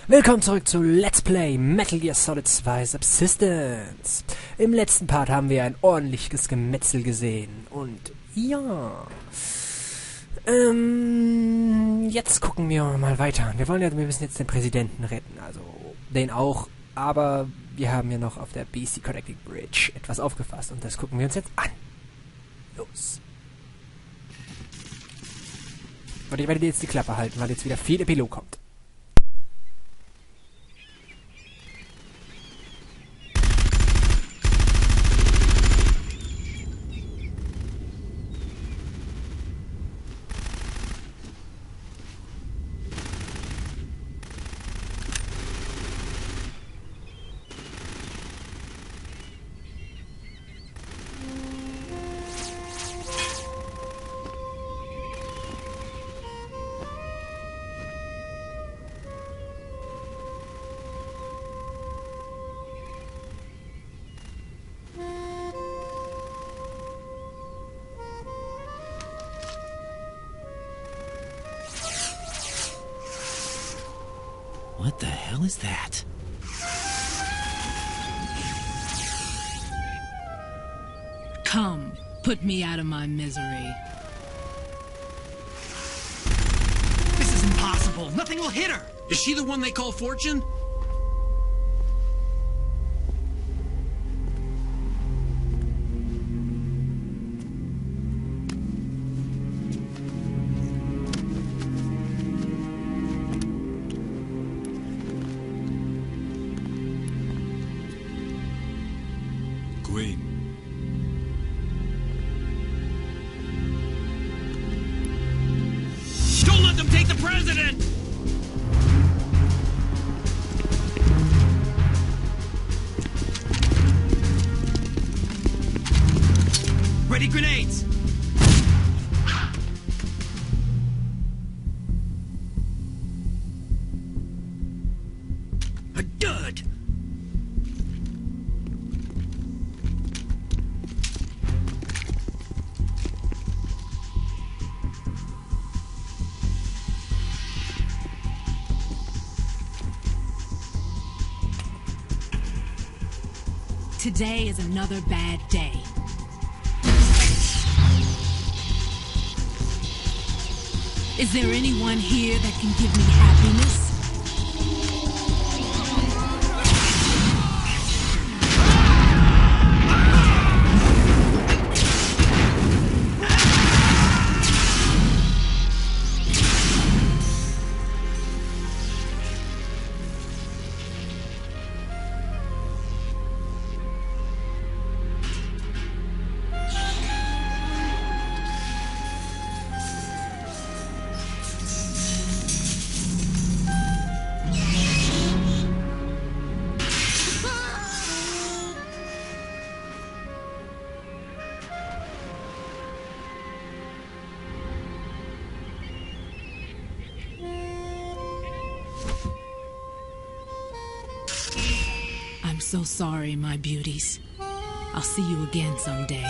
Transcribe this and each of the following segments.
Willkommen zurück zu Let's Play Metal Gear Solid 2 Subsistence. Im letzten Part haben wir ein ordentliches Gemetzel gesehen. Und ja... jetzt gucken wir mal weiter. Wir müssen jetzt den Präsidenten retten. Also, den auch. Aber wir haben ja noch auf der BC Connecting Bridge etwas aufgefasst. Und das gucken wir uns jetzt an. Los. Und ich werde dir jetzt die Klappe halten, weil jetzt wieder viel Epilog kommt. What the hell is that? Come, put me out of my misery. This is impossible. Nothing will hit her. Is she the one they call Fortune? Queen. Don't let them take the president! Ready grenades! A dud! Today is another bad day. Is there anyone here that can give me happiness? I'm so sorry, my beauties. I'll see you again someday.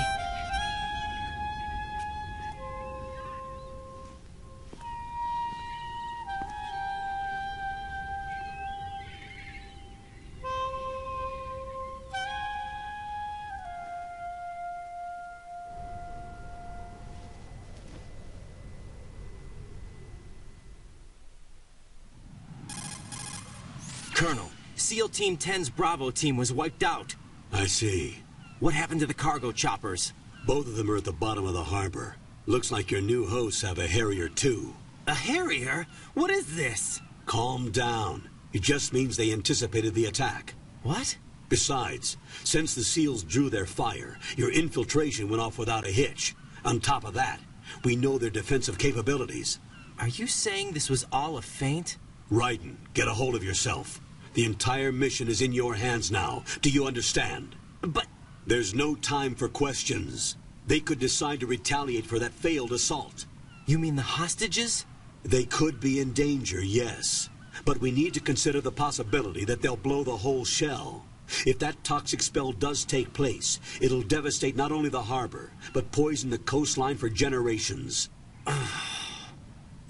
Colonel, SEAL Team 10's Bravo team was wiped out. I see. What happened to the cargo choppers? Both of them are at the bottom of the harbor. Looks like your new hosts have a Harrier too. A Harrier? What is this? Calm down. It just means they anticipated the attack. What? Besides, since the SEALs drew their fire, your infiltration went off without a hitch. On top of that, we know their defensive capabilities. Are you saying this was all a feint? Raiden, get a hold of yourself. The entire mission is in your hands now. Do you understand? But... There's no time for questions. They could decide to retaliate for that failed assault. You mean the hostages? They could be in danger, yes. But we need to consider the possibility that they'll blow the whole shell. If that toxic spell does take place, it'll devastate not only the harbor, but poison the coastline for generations.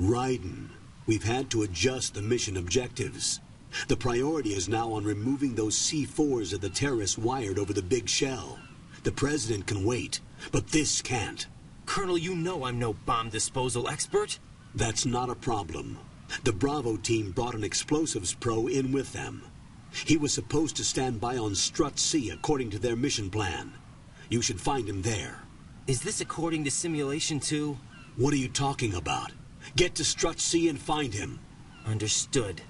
Raiden, we've had to adjust the mission objectives. The priority is now on removing those C4s that the terrorists wired over the big shell. The president can wait, but this can't. Colonel, you know I'm no bomb disposal expert. That's not a problem. The Bravo team brought an explosives pro in with them. He was supposed to stand by on Strut C according to their mission plan. You should find him there. Is this according to Simulation 2? What are you talking about? Get to Strut C and find him. Understood.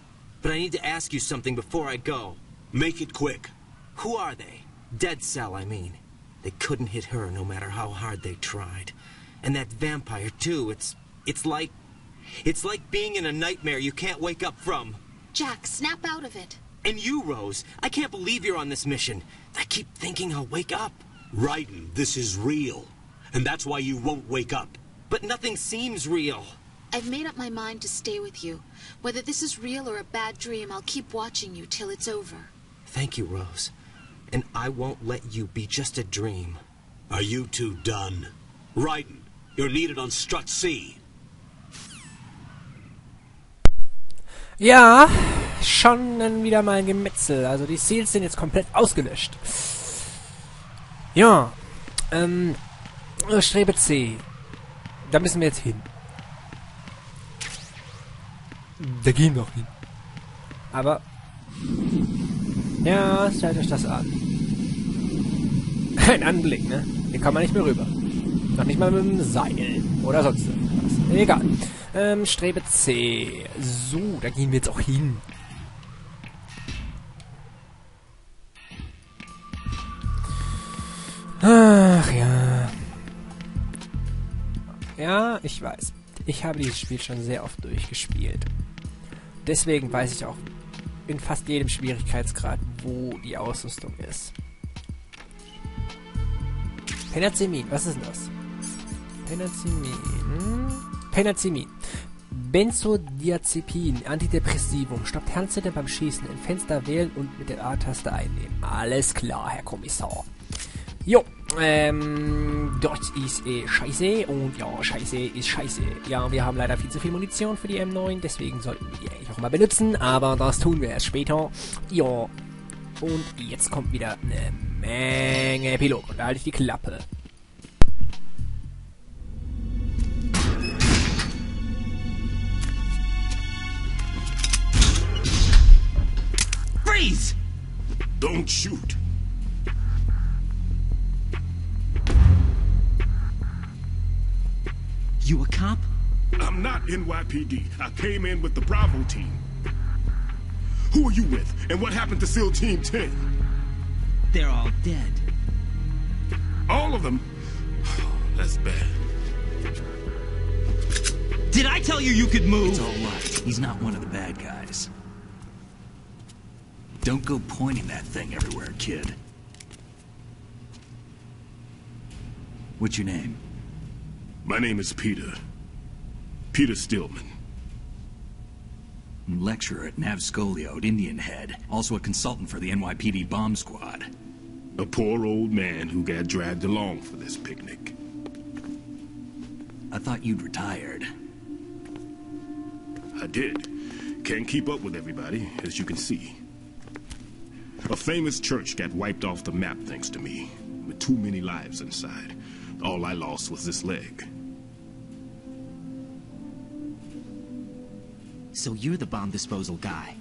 But I need to ask you something before I go. Make it quick. Who are they? Dead Cell, I mean. They couldn't hit her no matter how hard they tried. And that vampire, too, it's like being in a nightmare you can't wake up from. Jack, snap out of it. And you, Rose, I can't believe you're on this mission. I keep thinking I'll wake up. Raiden, this is real. And that's why you won't wake up. But nothing seems real. I've made up my mind to stay with you. Whether this is real or a bad dream, I'll keep watching you till it's over. Thank you, Rose. And I won't let you be just a dream. Are you two done? Raiden, you're needed on Strut C. Ja, schon wieder mal ein Gemetzel. Also die Seals sind jetzt komplett ausgelöscht. Ja, Strebe C. Da müssen wir jetzt hin. Da gehen wir auch hin. Aber, ja, stellt euch das an. Ein Anblick, ne? Hier kann man nicht mehr rüber. Noch nicht mal mit dem Seil. Oder sonst irgendwas. Egal. Strebe C. So, da gehen wir jetzt auch hin. Ach ja. Ja, ich weiß. Ich habe dieses Spiel schon sehr oft durchgespielt. Deswegen weiß ich auch in fast jedem Schwierigkeitsgrad, wo die Ausrüstung ist. Penazemin, was ist denn das? Penazemin. Benzodiazepin, Antidepressivum, stoppt Herzzelle beim Schießen, im Fenster wählen und mit der A-Taste einnehmen. Alles klar, Herr Kommissar. Jo, dort ist scheiße und ja, scheiße ist scheiße. Ja, wir haben leider viel zu viel Munition für die M9, deswegen sollten wir die eigentlich auch mal benutzen, aber das tun wir erst später. Ja, und jetzt kommt wieder eine Menge Epilog und da halte ich die Klappe. Freeze! Don't shoot. You a cop? I'm not NYPD. I came in with the Bravo team. Who are you with? And what happened to SEAL Team 10? They're all dead. All of them? That's bad. Did I tell you you could move? It's all right. He's not one of the bad guys. Don't go pointing that thing everywhere, kid. What's your name? My name is Peter. Peter Stillman. Lecturer at Navscolio at Indian Head. Also a consultant for the NYPD bomb squad. A poor old man who got dragged along for this picnic. I thought you'd retired. I did. Can't keep up with everybody, as you can see. A famous church got wiped off the map thanks to me, with too many lives inside. All I lost was this leg. So you're the bomb disposal guy.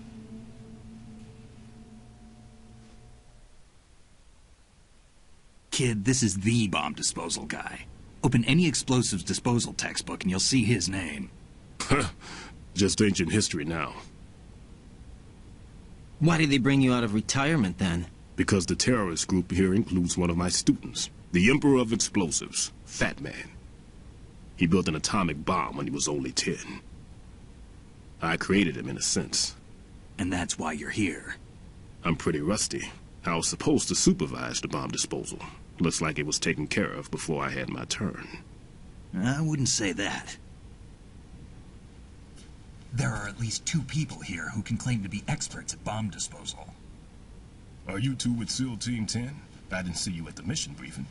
Kid, this is the bomb disposal guy. Open any explosives disposal textbook and you'll see his name. Just ancient history now. Why did they bring you out of retirement then? Because the terrorist group here includes one of my students, the Emperor of Explosives, Fat Man. He built an atomic bomb when he was only 10. I created him in a sense. And that's why you're here. I'm pretty rusty. I was supposed to supervise the bomb disposal. Looks like it was taken care of before I had my turn. I wouldn't say that. There are at least 2 people here who can claim to be experts at bomb disposal. Are you two with SEAL Team 10? I didn't see you at the mission briefing.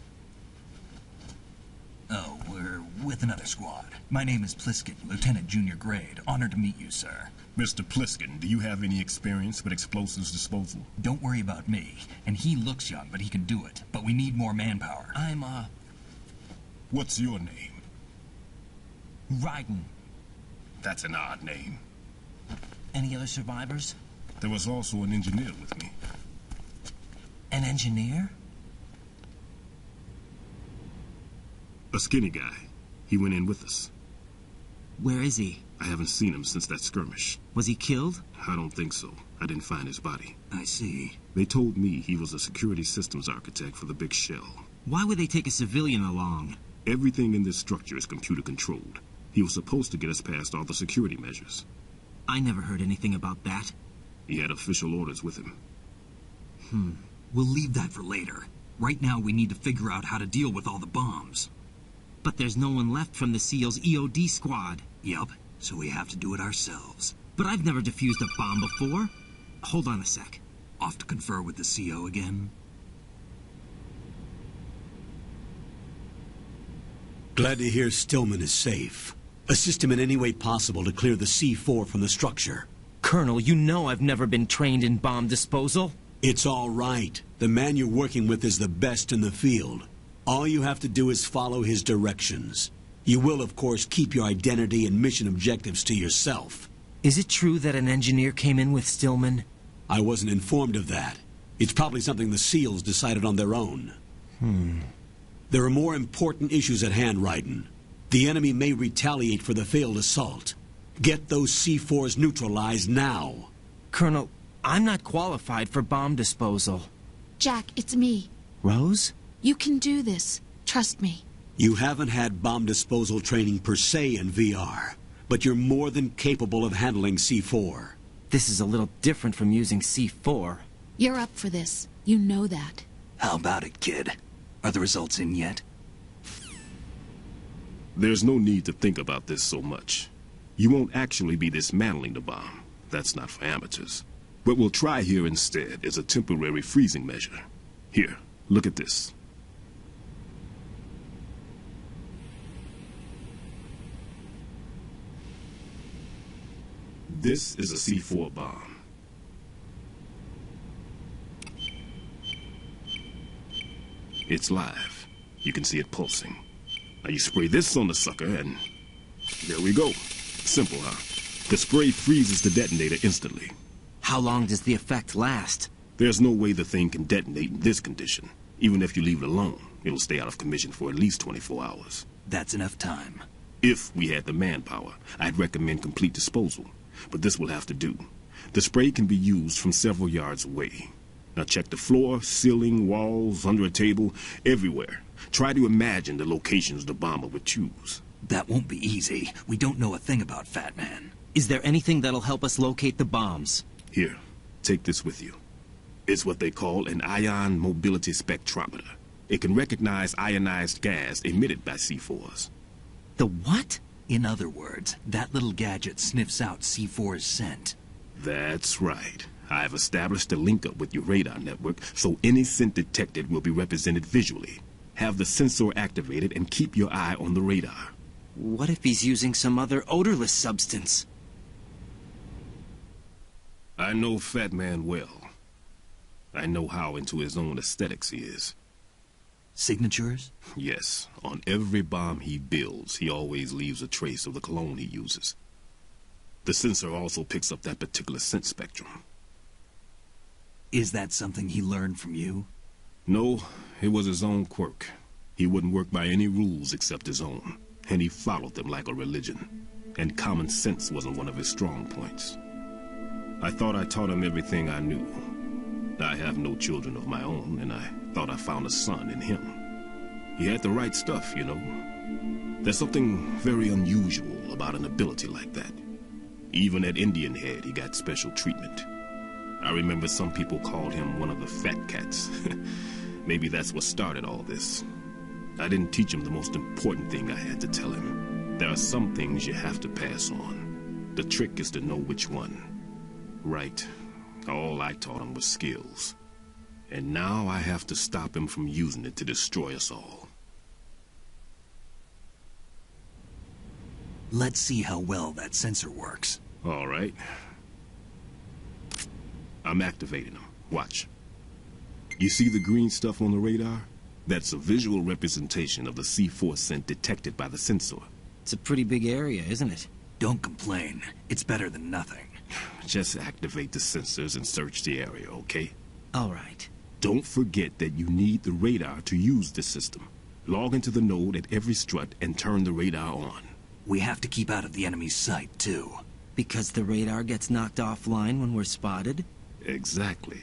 Oh, we're with another squad. My name is Pliskin, Lieutenant Junior Grade. Honored to meet you, sir. Mr. Pliskin, do you have any experience with explosives disposal? Don't worry about me. And he looks young, but he can do it. But we need more manpower. I'm, What's your name? Raiden. That's an odd name. Any other survivors? There was also an engineer with me. An engineer? A skinny guy. He went in with us. Where is he? I haven't seen him since that skirmish. Was he killed? I don't think so. I didn't find his body. I see. They told me he was a security systems architect for the big shell. Why would they take a civilian along? Everything in this structure is computer controlled. He was supposed to get us past all the security measures. I never heard anything about that. He had official orders with him. We'll leave that for later. Right now, we need to figure out how to deal with all the bombs. But there's no one left from the SEAL's EOD squad. Yup, so we have to do it ourselves. But I've never defused a bomb before. Hold on a sec. Off to confer with the CO again? Glad to hear Stillman is safe. Assist him in any way possible to clear the C4 from the structure. Colonel, you know I've never been trained in bomb disposal. It's all right. The man you're working with is the best in the field. All you have to do is follow his directions. You will, of course, keep your identity and mission objectives to yourself. Is it true that an engineer came in with Stillman? I wasn't informed of that. It's probably something the SEALs decided on their own. There are more important issues at hand, Raiden. The enemy may retaliate for the failed assault. Get those C4s neutralized now. Colonel, I'm not qualified for bomb disposal. Jack, it's me. Rose? You can do this. Trust me. You haven't had bomb disposal training per se in VR, but you're more than capable of handling C4. This is a little different from using C4. You're up for this. You know that. How about it, kid? Are the results in yet? There's no need to think about this so much. You won't actually be dismantling the bomb. That's not for amateurs. What we'll try here instead is a temporary freezing measure. Here, look at this. This is a C4 bomb. It's live. You can see it pulsing. Now you spray this on the sucker and there we go. Simple, huh? The spray freezes the detonator instantly. How long does the effect last? There's no way the thing can detonate in this condition. Even if you leave it alone, it'll stay out of commission for at least 24 hours. That's enough time. If we had the manpower, I'd recommend complete disposal. But this will have to do. The spray can be used from several yards away. Now check the floor, ceiling, walls, under a table, everywhere. Try to imagine the locations the bomber would choose. That won't be easy. We don't know a thing about Fat Man. Is there anything that'll help us locate the bombs? Here, take this with you. It's what they call an ion mobility spectrometer. It can recognize ionized gas emitted by C4s. The what? In other words, that little gadget sniffs out C4's scent. That's right. I've established a link up with your radar network, so any scent detected will be represented visually. Have the sensor activated and keep your eye on the radar. What if he's using some other odorless substance? I know Fat Man well. I know how into his own aesthetics he is. Signatures? Yes, on every bomb he builds, he always leaves a trace of the cologne he uses. The sensor also picks up that particular scent spectrum. Is that something he learned from you? No, it was his own quirk. He wouldn't work by any rules except his own, and he followed them like a religion. And common sense wasn't one of his strong points. I thought I taught him everything I knew. I have no children of my own, and I thought I found a son in him. He had the right stuff, you know. There's something very unusual about an ability like that. Even at Indian Head, he got special treatment. I remember some people called him one of the fat cats. Maybe that's what started all this. I didn't teach him the most important thing I had to tell him. There are some things you have to pass on. The trick is to know which one. Right. All I taught him was skills. And now I have to stop him from using it to destroy us all. Let's see how well that sensor works. All right. I'm activating them. Watch. You see the green stuff on the radar? That's a visual representation of the C4 scent detected by the sensor. It's a pretty big area, isn't it? Don't complain. It's better than nothing. Just activate the sensors and search the area, okay? All right. Don't forget that you need the radar to use this system. Log into the node at every strut and turn the radar on. We have to keep out of the enemy's sight, too. Because the radar gets knocked offline when we're spotted? Exactly.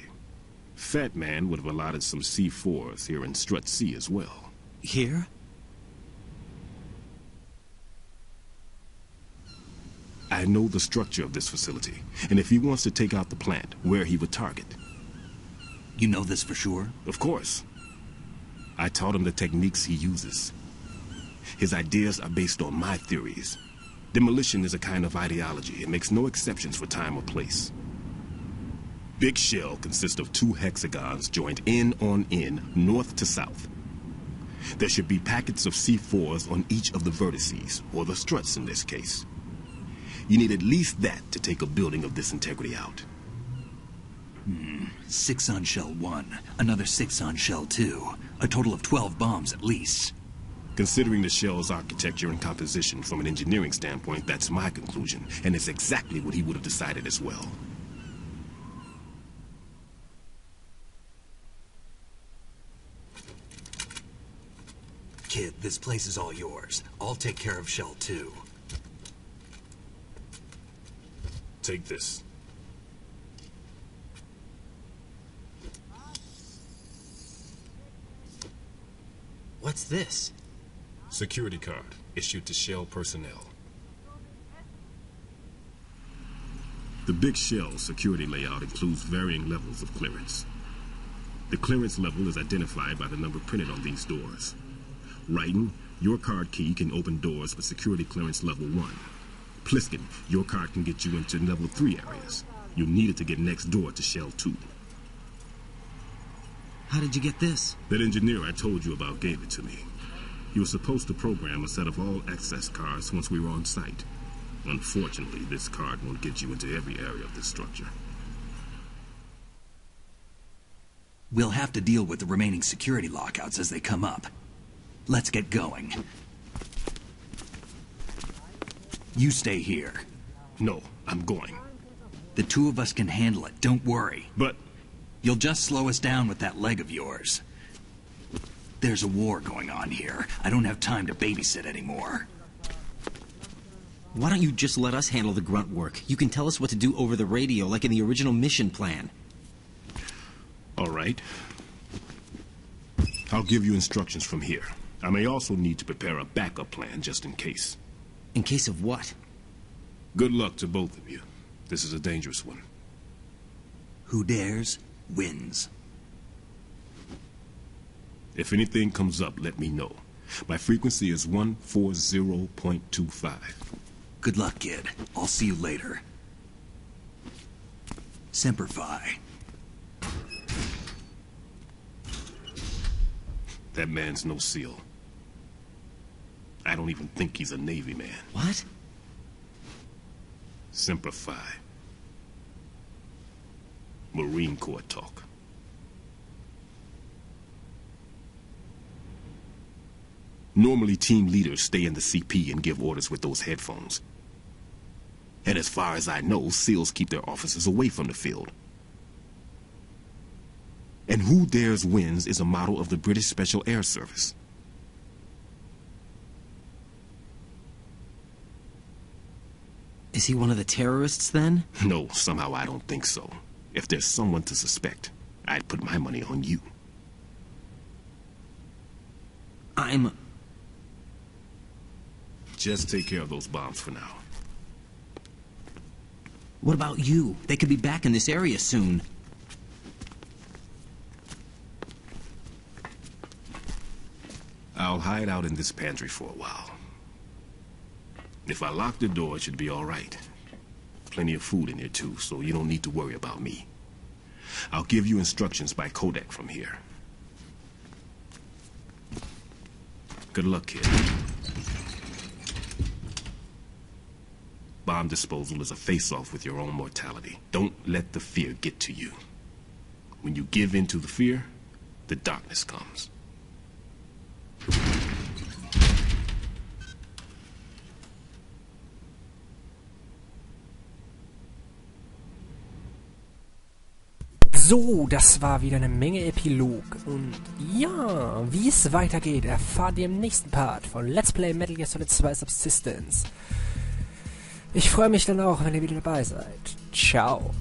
Fat Man would have allotted some C4s here in Strut C as well. Here? I know the structure of this facility, and if he wants to take out the plant, where he would target. You know this for sure? Of course. I taught him the techniques he uses. His ideas are based on my theories. Demolition is a kind of ideology. It makes no exceptions for time or place. Big Shell consists of 2 hexagons joined end on end, north to south. There should be packets of C4s on each of the vertices, or the struts in this case. You need at least that to take a building of this integrity out. 6 on Shell 1, another 6 on Shell 2. A total of 12 bombs at least. Considering the shell's architecture and composition from an engineering standpoint, that's my conclusion, and it's exactly what he would have decided as well. Kid, this place is all yours. I'll take care of Shell 2. Take this. What's this? Security card, issued to Shell personnel. The Big Shell security layout includes varying levels of clearance. The clearance level is identified by the number printed on these doors. Raiden, your card key can open doors with security clearance level 1. Pliskin, your card can get you into level 3 areas. You need it to get next door to Shell 2. How did you get this? That engineer I told you about gave it to me. He was supposed to program a set of all access cards once we were on site. Unfortunately, this card won't get you into every area of this structure. We'll have to deal with the remaining security lockouts as they come up. Let's get going. You stay here. No, I'm going. The 2 of us can handle it, don't worry. But... You'll just slow us down with that leg of yours. There's a war going on here. I don't have time to babysit anymore. Why don't you just let us handle the grunt work? You can tell us what to do over the radio, like in the original mission plan. All right. I'll give you instructions from here. I may also need to prepare a backup plan just in case. In case of what? Good luck to both of you. This is a dangerous one. Who dares, wins. If anything comes up, let me know. My frequency is 140.25. Good luck, kid. I'll see you later. Semper Fi. That man's no SEAL. I don't even think he's a Navy man. What? Semper Fi. Marine Corps talk. Normally, team leaders stay in the CP and give orders with those headphones. And as far as I know, SEALs keep their officers away from the field. And Who Dares Wins is a motto of the British Special Air Service. Is he one of the terrorists, then? No, somehow I don't think so. If there's someone to suspect, I'd put my money on you. Just take care of those bombs for now. What about you? They could be back in this area soon. I'll hide out in this pantry for a while. If I lock the door, it should be all right. Plenty of food in here, too, so you don't need to worry about me. I'll give you instructions by codec from here. Good luck, kid. Bomb disposal is a face-off with your own mortality. Don't let the fear get to you. When you give in to the fear, the darkness comes. So, das war wieder eine Menge Epilog. Und ja, wie es weitergeht, erfahrt ihr im nächsten Part von Let's Play Metal Gear Solid 2 Subsistence. Ich freue mich dann auch, wenn ihr wieder dabei seid. Ciao.